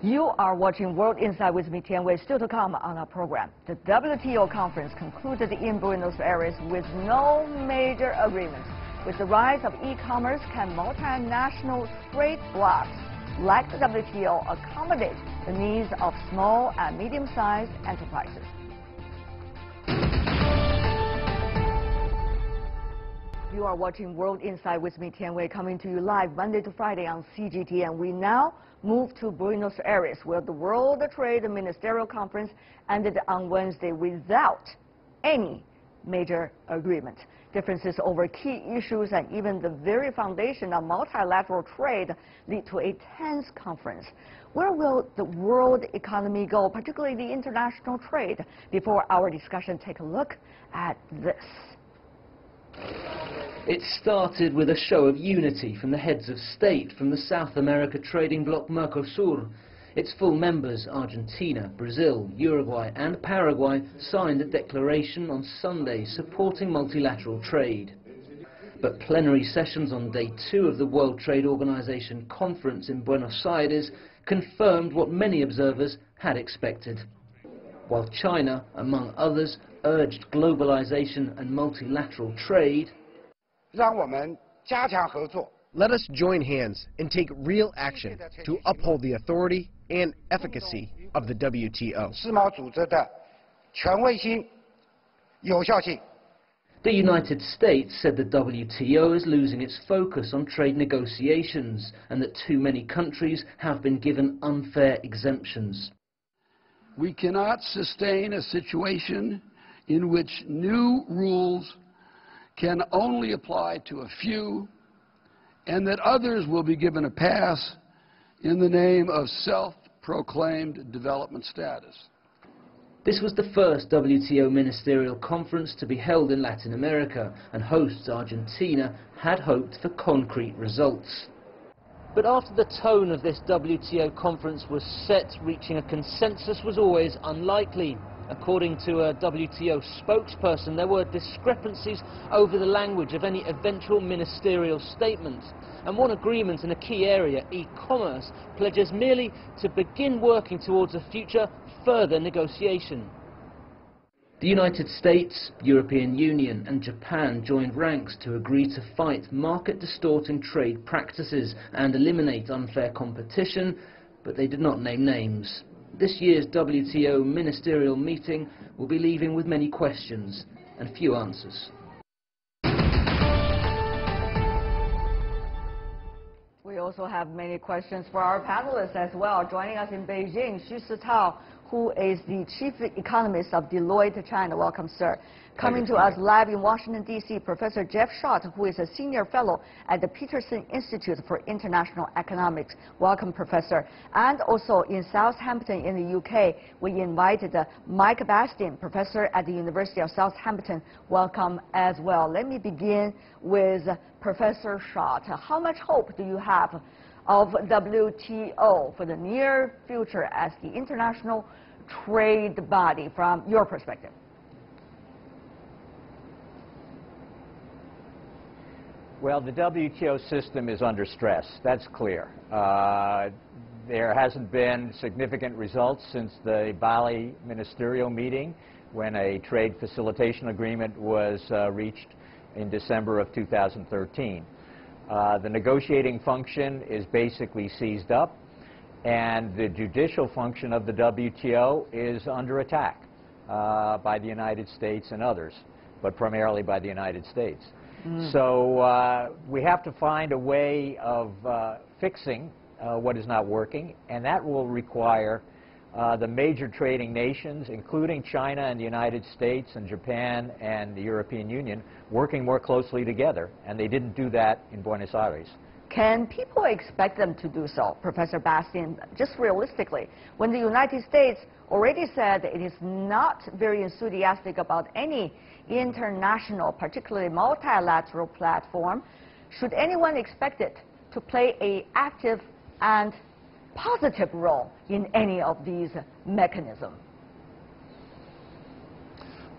You are watching World Insight with me, Tian Wei. Still to come on our program. The WTO conference concluded in Buenos Aires with no major agreements. With the rise of e-commerce, can multinational trade blocs like the WTO accommodate the needs of small and medium-sized enterprises? You are watching World Insight with me, Tian Wei, coming to you live Monday to Friday on CGTN. We now move to Buenos Aires, where the World Trade Ministerial Conference ended on Wednesday without any major agreement. Differences over key issues and even the very foundation of multilateral trade lead to a tense conference. Where will the world economy go, particularly the international trade? Before our discussion, take a look at this. It started with a show of unity from the heads of state from the South America trading bloc Mercosur. Its full members, Argentina, Brazil, Uruguay and Paraguay, signed a declaration on Sunday supporting multilateral trade. But plenary sessions on day 2 of the World Trade Organization conference in Buenos Aires confirmed what many observers had expected. While China, among others, urged globalization and multilateral trade, let us join hands and take real action to uphold the authority and efficacy of the WTO. The United States said the WTO is losing its focus on trade negotiations and that too many countries have been given unfair exemptions. We cannot sustain a situation in which new rules can only apply to a few and that others will be given a pass in the name of self-proclaimed development status. This was the first WTO ministerial conference to be held in Latin America, and hosts Argentina had hoped for concrete results. But after the tone of this WTO conference was set, reaching a consensus was always unlikely. According to a WTO spokesperson, there were discrepancies over the language of any eventual ministerial statement. And one agreement in a key area, e-commerce, pledges merely to begin working towards a future further negotiation. The United States, European Union and Japan joined ranks to agree to fight market-distorting trade practices and eliminate unfair competition, but they did not name names. This year's WTO ministerial meeting will be leaving with many questions and few answers. We also have many questions for our panelists as well. Joining us in Beijing, Sitao, who is the chief economist of Deloitte China. Welcome, sir. Coming to us live in Washington, D.C., Professor Jeff Schott, who is a senior fellow at the Peterson Institute for International Economics. Welcome, Professor. And also in Southampton in the UK, we invited Mike Bastin, professor at the University of Southampton. Welcome as well. Let me begin with Professor Schott. How much hope do you have of WTO for the near future as the international trade body from your perspective? Well, the WTO system is under stress. That's clear. There hasn't been significant results since the Bali ministerial meeting when a trade facilitation agreement was reached in December of 2013. The negotiating function is basically seized up, and the judicial function of the WTO is under attack by the United States and others, but primarily by the United States. So we have to find a way of fixing what is not working, and that will require the major trading nations, including China and the United States and Japan and the European Union, working more closely together, and they didn't do that in Buenos Aires. Can people expect them to do so, Professor Bastin, just realistically, when the United States already said it is not very enthusiastic about any international, particularly multilateral platform? Should anyone expect it to play an active and positive role in any of these mechanisms?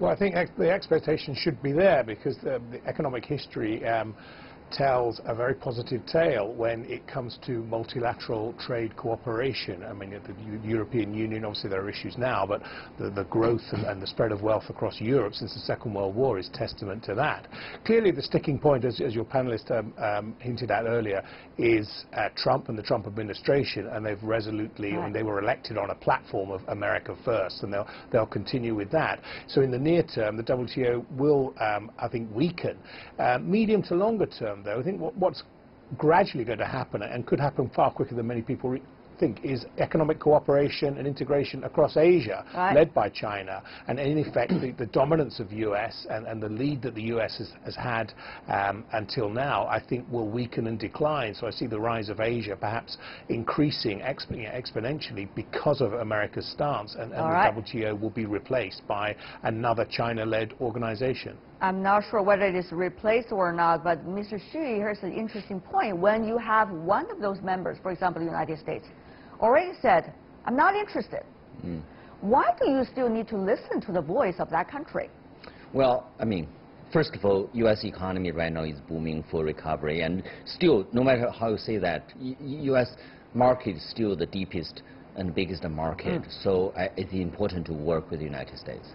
Well, I think the expectation should be there because the economic history tells a very positive tale when it comes to multilateral trade cooperation. I mean, the European Union, obviously there are issues now, but the growth and the spread of wealth across Europe since the Second World War is testament to that. Clearly the sticking point, as your panelist hinted at earlier, is Trump and the Trump administration, and they've resolutely, and they were elected on a platform of America first, and they'll continue with that. So in the near term, the WTO will, I think, weaken. Medium to longer term, though, I think what's gradually going to happen, and could happen far quicker than many people think, is economic cooperation and integration across Asia, led by China, and in effect the dominance of the US and the lead that the US has had until now, I think will weaken and decline. So I see the rise of Asia perhaps increasing exponentially because of America's stance, and the WTO will be replaced by another China-led organization. I'm not sure whether it is replaced or not, but Mr. Xu, here's an interesting point. When you have one of those members, for example, the United States, already said, I'm not interested, why do you still need to listen to the voice of that country? Well, I mean, first of all, U.S. economy right now is booming for recovery, and still, no matter how you say that, U.S. market is still the deepest and biggest market, so it's important to work with the United States.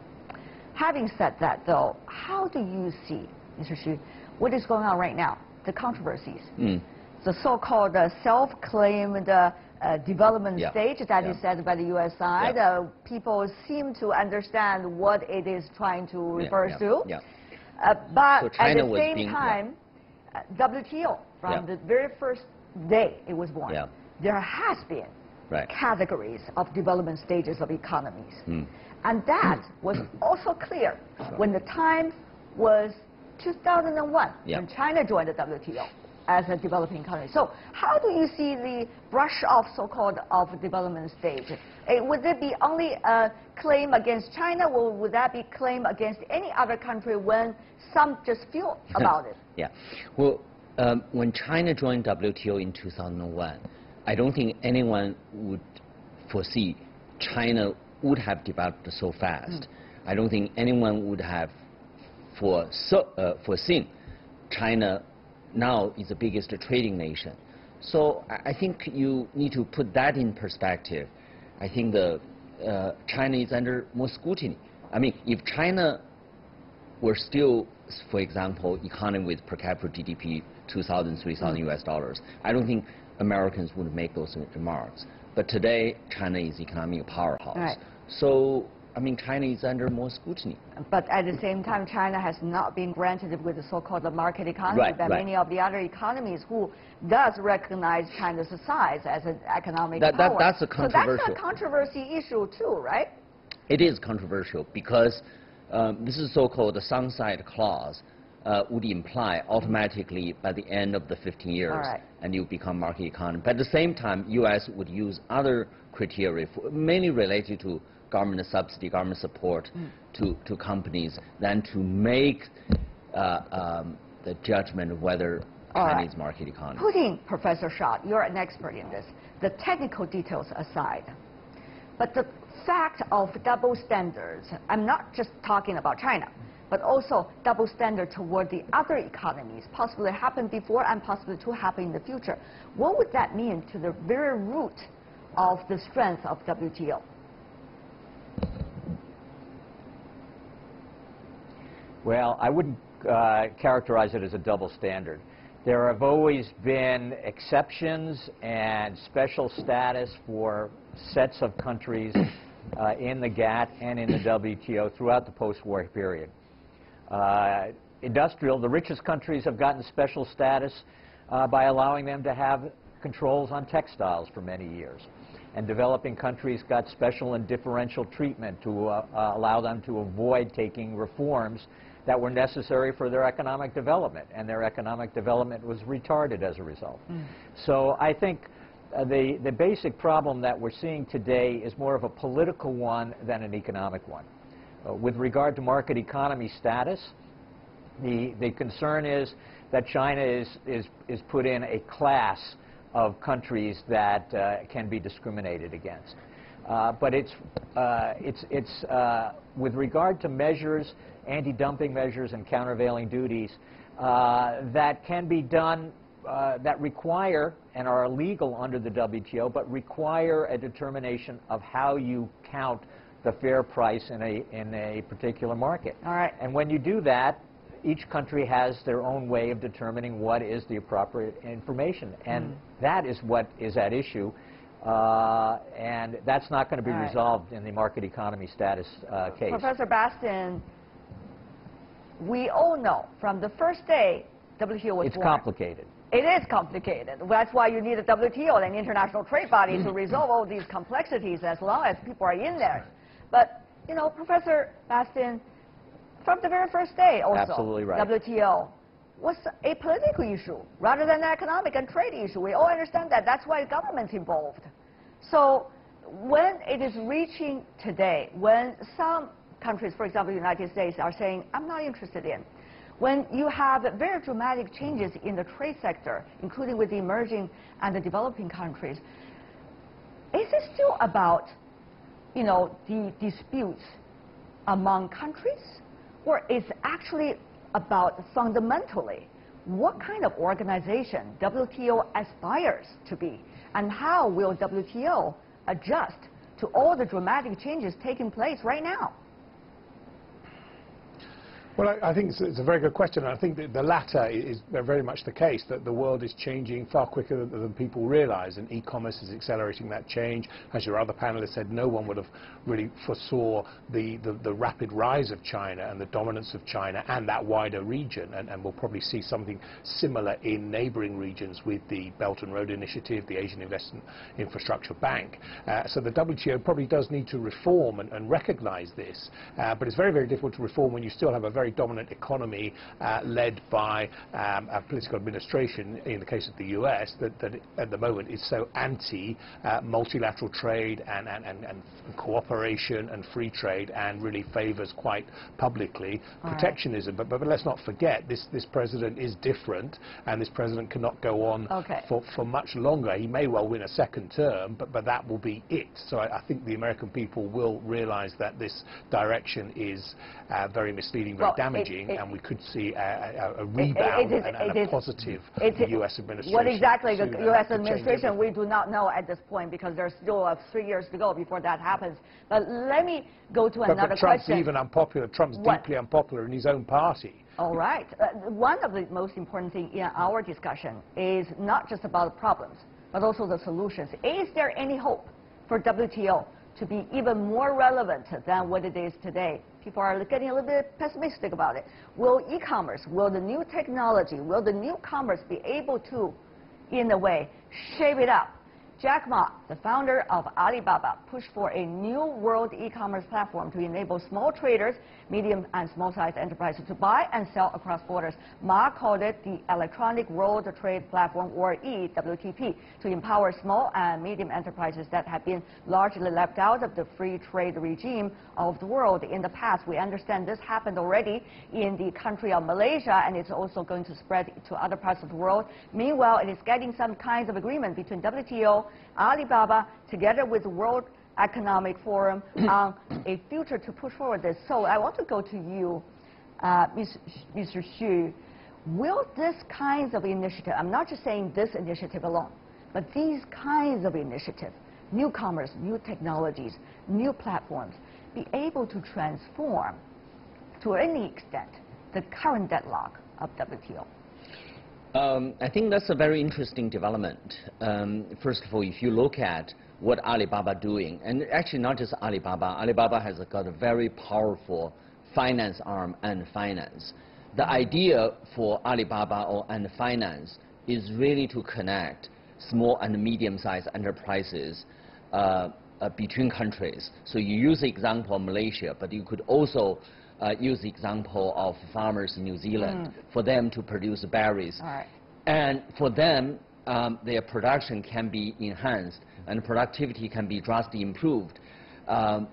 Having said that, though, how do you see, Mr. Xu, what is going on right now, the controversies, the so-called self-claimed development stage that is said by the U.S. side? People seem to understand what it is trying to refer to. But so at the same time, WTO, from the very first day it was born, there has been categories of development stages of economies. And that was also clear when the time was 2001, when China joined the WTO as a developing economy. So how do you see the brush-off, so-called, of development stage? Would it be only a claim against China, or would that be claim against any other country when some just feel about it? Well, when China joined WTO in 2001, I don't think anyone would foresee China would have developed so fast. I don't think anyone would have foreseen China now is the biggest trading nation. So I think you need to put that in perspective. I think China is under more scrutiny. I mean, if China were still, for example, economy with per capita GDP $2,000, $3,000 US dollars, I don't think Americans would make those remarks. But today, China is economic powerhouse. So, I mean, China is under more scrutiny. But at the same time, China has not been granted with the so-called market economy that many of the other economies who does recognize China's size as an economic power. That's a controversial. So that's a controversy issue too, right? It is controversial because this is so-called the sunset clause would imply automatically by the end of the 15 years and you become market economy. But at the same time, U.S. would use other criteria, mainly related to government subsidy, government support to companies, than to make the judgment of whether China is market economy. Putting, Professor Schott, you're an expert in this, the technical details aside, but the fact of double standards, I'm not just talking about China, but also double standard toward the other economies, possibly happened before and possibly to happen in the future. What would that mean to the very root of the strength of WTO? Well, I wouldn't characterize it as a double standard. There have always been exceptions and special status for sets of countries in the GATT and in the WTO throughout the post-war period. The richest countries have gotten special status by allowing them to have controls on textiles for many years. And developing countries got special and differential treatment to allow them to avoid taking reforms that were necessary for their economic development, and their economic development was retarded as a result. So I think the basic problem that we're seeing today is more of a political one than an economic one. With regard to market economy status, the concern is that China is put in a class of countries that can be discriminated against. But with regard to measures, anti-dumping measures and countervailing duties, that can be done, that require and are illegal under the WTO, but require a determination of how you count the fair price in a particular market. All right. And when you do that, each country has their own way of determining what is the appropriate information, and that is what is at issue. And that's not going to be resolved in the market economy status case. Professor Bastin, we all know from the first day WTO was It's born. complicated. It is complicated. That's why you need a WTO, an international trade body, to resolve all these complexities as long as people are in there. But, you know, Professor Bastin, from the very first day also, Absolutely right. WTO was a political issue rather than an economic and trade issue. We all understand that. That's why the government's involved. So when it is reaching today, when some countries, for example, the United States, are saying, I'm not interested in, when you have very dramatic changes in the trade sector, including with the emerging and the developing countries, is it still about, you know, the disputes among countries? Or is it actually about fundamentally what kind of organization WTO aspires to be? And how will WTO adjust to all the dramatic changes taking place right now? Well, I think it's a very good question. I think that the latter is very much the case, that the world is changing far quicker than people realize, and e-commerce is accelerating that change. As your other panelists said, no one would have really foresaw the rapid rise of China and the dominance of China and that wider region, and we'll probably see something similar in neighboring regions with the Belt and Road Initiative, the Asian Investment Infrastructure Bank. So the WTO probably does need to reform and recognize this, but it's very, very difficult to reform when you still have a very dominant economy led by a political administration, in the case of the US, that at the moment is so anti-multilateral trade and cooperation and free trade, and really favors quite publicly protectionism. But let's not forget, this president is different, and this president cannot go on for much longer. He may well win a second term, but that will be it. So I think the American people will realize that this direction is very misleading, very damaging, and we could see a rebound and a positive U.S. administration. What exactly the U.S. administration, we do not know at this point, because there's still 3 years to go before that happens. But let me go to another but Trump's question. Even unpopular. Trump's deeply unpopular in his own party. All right. One of the most important things in our discussion is not just about the problems, but also the solutions. Is there any hope for WTO to be even more relevant than what it is today? People are getting a little bit pessimistic about it. Will e-commerce, will the new technology, will the new commerce be able to, in a way, shape it up? Jack Ma, the founder of Alibaba, pushed for a new world e-commerce platform to enable small traders, medium and small-sized enterprises to buy and sell across borders. Ma called it the Electronic World Trade Platform, or EWTP, to empower small and medium enterprises that have been largely left out of the free trade regime of the world in the past. We understand this happened already in the country of Malaysia, and it's also going to spread to other parts of the world. Meanwhile, it is getting some kinds of agreement between WTO, Alibaba, together with the World Economic Forum on a future to push forward this. So I want to go to you, Mr. Xu. Will this kinds of initiative, I'm not just saying this initiative alone, but these kinds of initiatives, new commerce, new technologies, new platforms, be able to transform, to any extent, the current deadlock of WTO? I think that's a very interesting development. First of all, if you look at what Alibaba doing, and actually not just Alibaba, Alibaba has got a very powerful finance arm and finance. The idea for Alibaba and finance is really to connect small and medium-sized enterprises between countries. So you use the example of Malaysia, but you could also use the example of farmers in New Zealand for them to produce berries. And for them, their production can be enhanced and productivity can be drastically improved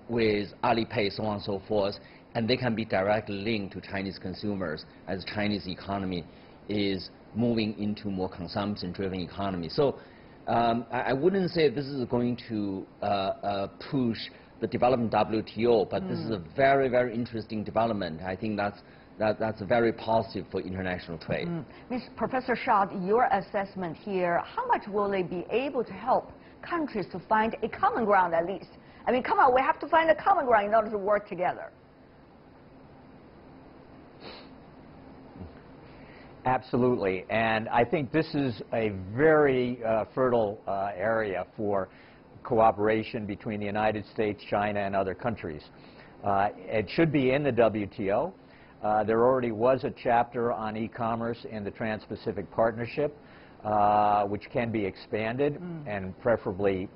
with Alipay, so on and so forth, and they can be directly linked to Chinese consumers as the Chinese economy is moving into more consumption-driven economy. So I wouldn't say this is going to push the development WTO, but this is a very, very interesting development. I think that's that's very positive for international trade. Professor Schott, your assessment here, how much will they be able to help countries to find a common ground at least? I mean, come on, we have to find a common ground in order to work together. Absolutely, and I think this is a very fertile area for cooperation between the United States, China, and other countries. It should be in the WTO. There already was a chapter on e-commerce in the Trans-Pacific Partnership, which can be expanded and preferably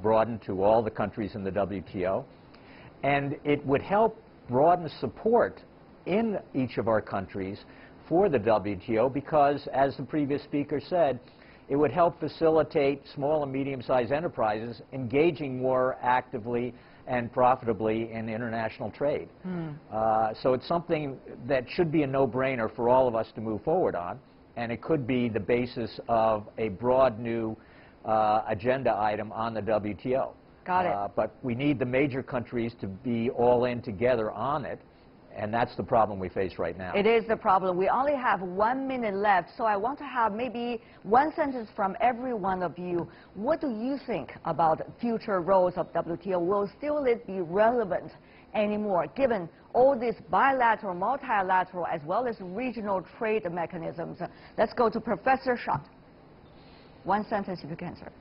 broadened to all the countries in the WTO. And it would help broaden support in each of our countries for the WTO because, as the previous speaker said, it would help facilitate small and medium-sized enterprises engaging more actively and profitably in international trade. So it's something that should be a no-brainer for all of us to move forward on, and it could be the basis of a broad new agenda item on the WTO. Got it. But we need the major countries to be all in together on it, and that's the problem we face right now. It is the problem. We only have 1 minute left, so I want to have maybe one sentence from every one of you. What do you think about future roles of WTO? Will still it be relevant anymore, given all these bilateral, multilateral, as well as regional trade mechanisms? Let's go to Professor Schott. One sentence if you can, sir.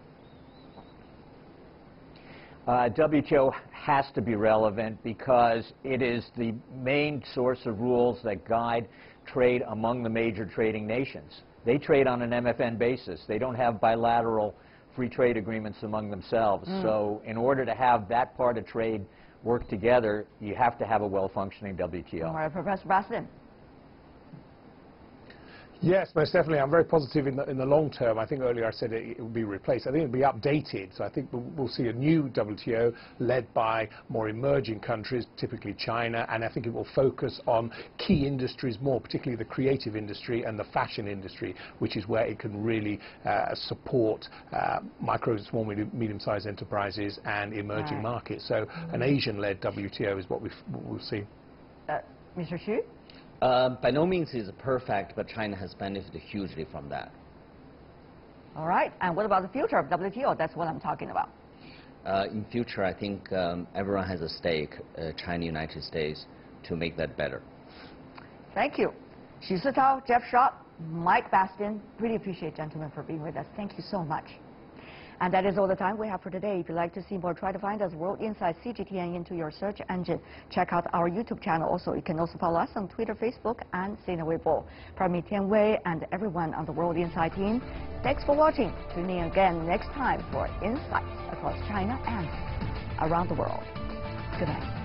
WTO has to be relevant because it is the main source of rules that guide trade among the major trading nations. They trade on an MFN basis. They don't have bilateral free trade agreements among themselves. So in order to have that part of trade work together, you have to have a well-functioning WTO. All right, Professor Bastin. Yes, most definitely. I'm very positive in the long term. I think earlier I said it will be replaced. I think it will be updated. So I think we'll see a new WTO led by more emerging countries, typically China, and I think it will focus on key industries more, particularly the creative industry and the fashion industry, which is where it can really support micro and small, medium-sized enterprises and emerging markets. So an Asian-led WTO is what we'll see. Mr. Xu? By no means is it perfect, but China has benefited hugely from that. All right. And what about the future of WTO? That's what I'm talking about. In future, I think everyone has a stake, China, United States, to make that better. Thank you. Sitao, Jeff Schott, Mike Bastin. Really appreciate, gentlemen, for being with us. Thank you so much. And that is all the time we have for today. If you'd like to see more, try to find us World Insight CGTN into your search engine. Check out our YouTube channel. Also, you can also follow us on Twitter, Facebook, and Sina Weibo. From me, Tian Wei, and everyone on the World Insight team, thanks for watching. Tune in again next time for insights across China and around the world. Good night.